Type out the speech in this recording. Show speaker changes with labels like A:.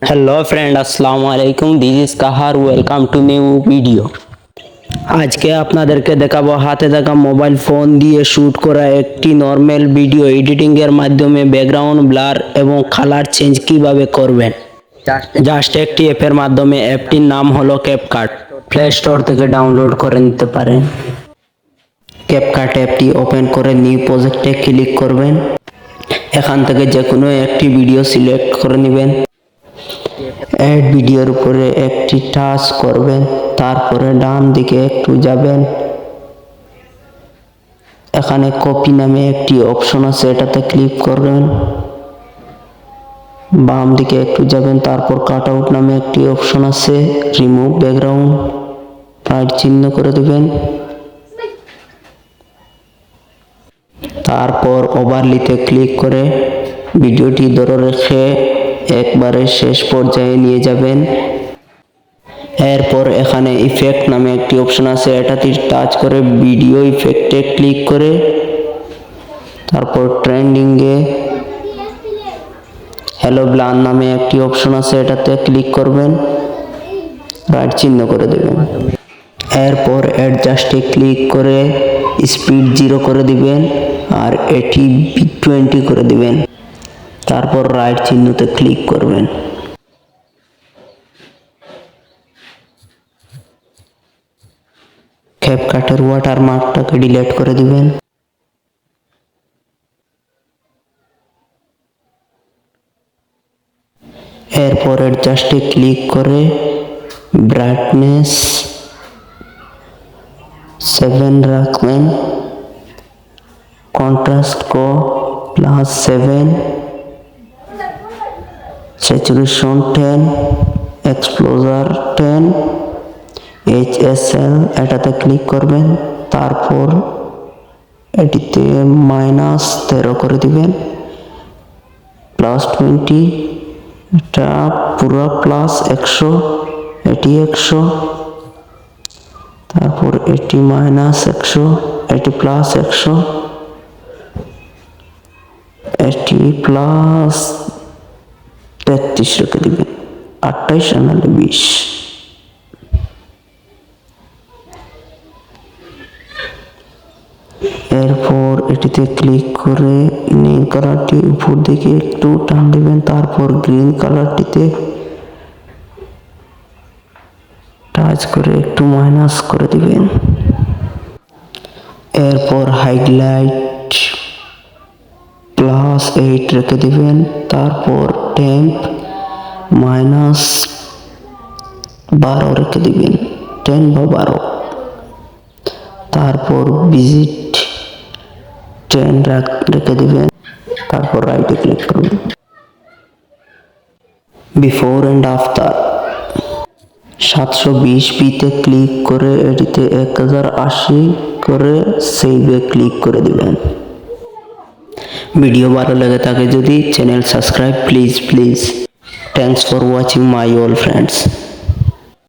A: Hello friend अस्सलाम वालेकुम this is কাহার ওয়েলকাম টু নিউ ভিডিও। আজকে আপনাদেরকে দেখাবো হাতে থাকা মোবাইল ফোন দিয়ে শুট করা একটি নরমাল ভিডিও এডিটিং এর মাধ্যমে ব্যাকগ্রাউন্ড ব্লার এবং কালার চেঞ্জ কিভাবে করবেন। জাস্ট একটি অ্যাপের মাধ্যমে, অ্যাপটির নাম হলো ক্যাপকাট। প্লে স্টোর থেকে ডাউনলোড করে নিতে পারেন। ক্যাপকাট অ্যাপটি ওপেন করে নিউ প্রজেক্টে ক্লিক করবেন। এখান থেকে যে কোনো একটি ভিডিও সিলেক্ট করে নেবেন। অ্যাড ভিডিওর উপরে একটি টাচ করবেন, তারপরে ডান দিকে একটু যাবেন। এখানে কপি নামে একটি অপশন আছে, এটাতে ক্লিক করবেন। বাম দিকে একটু যাবেন, তারপর কাট আউট নামে একটি অপশন আছে, রিমুভ ব্যাকগ্রাউন্ড, রাইট চিহ্ন করে দিবেন। তারপর ওভারলিতে ক্লিক করে ভিডিওটি ধরে রেখে একবারে শেষ পর্যায়ে নিয়ে যাবেন। এরপর এখানে ইফেক্ট নামে একটি অপশন আছে, এটাতে টাচ করে ভিডিও ইফেক্টে ক্লিক করে তারপর ট্রেন্ডিং এ হ্যালো ব্লার নামে একটি অপশন আছে, এটাতে ক্লিক করবেন, রাইট চিহ্ন করে দেবেন। এরপর অ্যাডজাস্টে ক্লিক করে স্পিড 0 করে দিবেন আর এটি 20 করে দিবেন। তারপর রাইট চিহ্নতে ক্লিক করবেন। ক্যাপকাটের ওয়াটারমার্কটাকে ডিলিট করে দিবেন। এরপর অ্যাডজাস্টে ক্লিক করে ব্রাইটনেস 7 রাখবেন, কন্ট্রাস্ট को +7, স্যাচুরেশন 10, এক্সপোজার 10, HSL এটাতে ক্লিক করবেন। তারপর এটিতে -13 করে দিবেন, +20, এটা পুরো +100, এটি 100, তারপর এটি -100, এটি +100, এটি +33 রেখে দিবেন, 28 আর 20। এরপর এটিতে ক্লিক করে নীল কালারটি উপর দিকে একটু টান দিবেন, তারপর গ্রিন কালারটিতে টাচ করে একটু মাইনাস করে দিবেন। এরপর হাইলাইট +8 রেখে দিবেন, তারপর টেম্প -12 রেখে দিবেন, 10 বা 12। তারপর ভিজিট 10 রেখে দিবেন, তারপর রাইটে ক্লিক করবেন। বিফোর এন্ড আফটার 720p তে ক্লিক করে এটিতে 1080 করে সেভে ক্লিক করে দিবেন। ভিডিও ভালো লেগে থাকে যদি channel subscribe please. Thanks for watching my all friends.